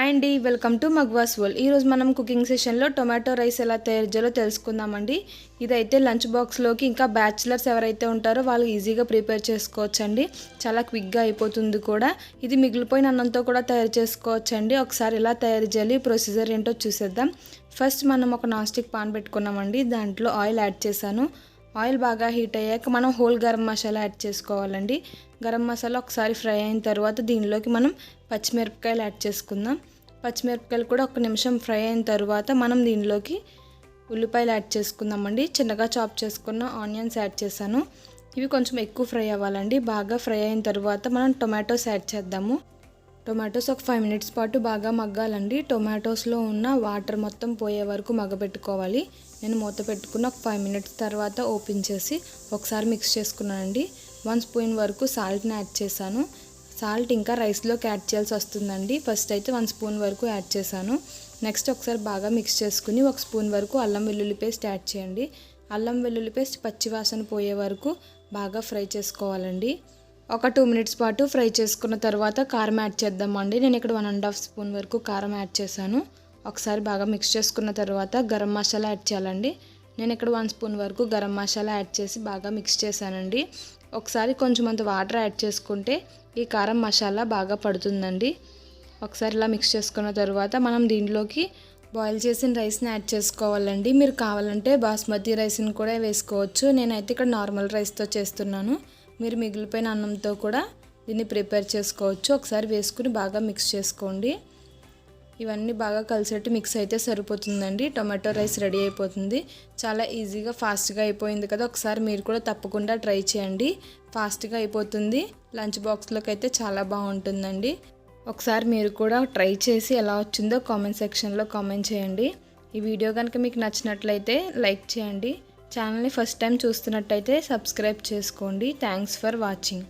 Hi అండి, welcome to మగ్వాస్ world. ఈరోజు మనం కుకింగ్ సెషన్లో టొమాటో రైస్ ఎలా తయారు చేయాలో తెలుసుకుందామండి. ఇదైతే లంచ్ బాక్స్లోకి ఇంకా బ్యాచిలర్స్ ఎవరైతే ఉంటారో వాళ్ళు ఈజీగా ప్రిపేర్ చేసుకోవచ్చండి. చాలా క్విక్గా అయిపోతుంది కూడా. ఇది మిగిలిపోయిన అన్నంతో కూడా తయారు చేసుకోవచ్చండి. ఒకసారి ఎలా తయారు చేయాలి, ప్రొసీజర్ ఏంటో చూసేద్దాం. ఫస్ట్ మనం ఒక నాన్ స్టిక్ పాన్ పెట్టుకున్నామండి. దాంట్లో ఆయిల్ యాడ్ చేశాను. ఆయిల్ బాగా హీట్ అయ్యాక మనం హోల్ గరం మసాలా యాడ్ చేసుకోవాలండి. గరం మసాలా ఒకసారి ఫ్రై అయిన తర్వాత దీనిలోకి మనం పచ్చిమిరపకాయలు యాడ్ చేసుకుందాం. పచ్చిమిరపకాయలు కూడా ఒక నిమిషం ఫ్రై అయిన తర్వాత మనం దీనిలోకి ఉల్లిపాయలు యాడ్ చేసుకుందామండి. చిన్నగా చాప్ చేసుకున్న ఆనియన్స్ యాడ్ చేశాను. ఇవి కొంచెం ఎక్కువ ఫ్రై అవ్వాలండి. బాగా ఫ్రై అయిన తర్వాత మనం టొమాటోస్ యాడ్ చేద్దాము. టొమాటోస్ ఒక 5 minutes పాటు బాగా మగ్గాలండి. టొమాటోస్లో ఉన్న వాటర్ మొత్తం పోయే వరకు మగ్గబెట్టుకోవాలి. నేను మూత పెట్టుకున్న ఒక 5 minutes తర్వాత ఓపెన్ చేసి ఒకసారి మిక్స్ చేసుకున్నానండి. 1 spoon వరకు సాల్ట్ని యాడ్ చేశాను. సాల్ట్ ఇంకా రైస్లోకి యాడ్ చేయాల్సి వస్తుందండి. ఫస్ట్ అయితే 1 spoon వరకు యాడ్ చేశాను. నెక్స్ట్ ఒకసారి బాగా మిక్స్ చేసుకుని 1 spoon వరకు అల్లం వెల్లుల్లి పేస్ట్ యాడ్ చేయండి. అల్లం వెల్లుల్లి పేస్ట్ పచ్చివాసన పోయే వరకు బాగా ఫ్రై చేసుకోవాలండి. ఒక 2 minutes పాటు ఫ్రై చేసుకున్న తర్వాత కారం యాడ్ చేద్దామండి. నేను ఇక్కడ 1.5 spoon వరకు కారం యాడ్ చేశాను. ఒకసారి బాగా మిక్స్ చేసుకున్న తర్వాత గరం మసాలా యాడ్ చేయాలండి. నేను ఇక్కడ 1 spoon వరకు గరం మసాలా యాడ్ చేసి బాగా మిక్స్ చేశానండి. ఒకసారి కొంచెం అంత వాటర్ యాడ్ చేసుకుంటే ఈ కారం మసాలా బాగా పడుతుందండి. ఒకసారి ఇలా మిక్స్ చేసుకున్న తర్వాత మనం దీంట్లోకి బాయిల్ చేసిన రైస్ని యాడ్ చేసుకోవాలండి. మీరు కావాలంటే బాస్మతి రైస్ని కూడా వేసుకోవచ్చు. నేనైతే ఇక్కడ నార్మల్ రైస్తో చేస్తున్నాను. మీరు మిగిలిపోయిన అన్నంతో కూడా దీన్ని ప్రిపేర్ చేసుకోవచ్చు. ఒకసారి వేసుకుని బాగా మిక్స్ చేసుకోండి. ఇవన్నీ బాగా కలిసేట్టు మిక్స్ అయితే సరిపోతుందండి. టొమాటో రైస్ రెడీ అయిపోతుంది. చాలా ఈజీగా ఫాస్ట్గా అయిపోయింది కదా. ఒకసారి మీరు కూడా తప్పకుండా ట్రై చేయండి. ఫాస్ట్గా అయిపోతుంది. లంచ్ బాక్స్లోకి అయితే చాలా బాగుంటుందండి. ఒకసారి మీరు కూడా ట్రై చేసి ఎలా వచ్చిందో కామెంట్ సెక్షన్లో కామెంట్ చేయండి. ఈ వీడియో కనుక మీకు నచ్చినట్లయితే లైక్ చేయండి. ఛానల్ని ఫస్ట్ టైం చూస్తున్నట్టయితే సబ్స్క్రైబ్ చేసుకోండి. Thanks for watching.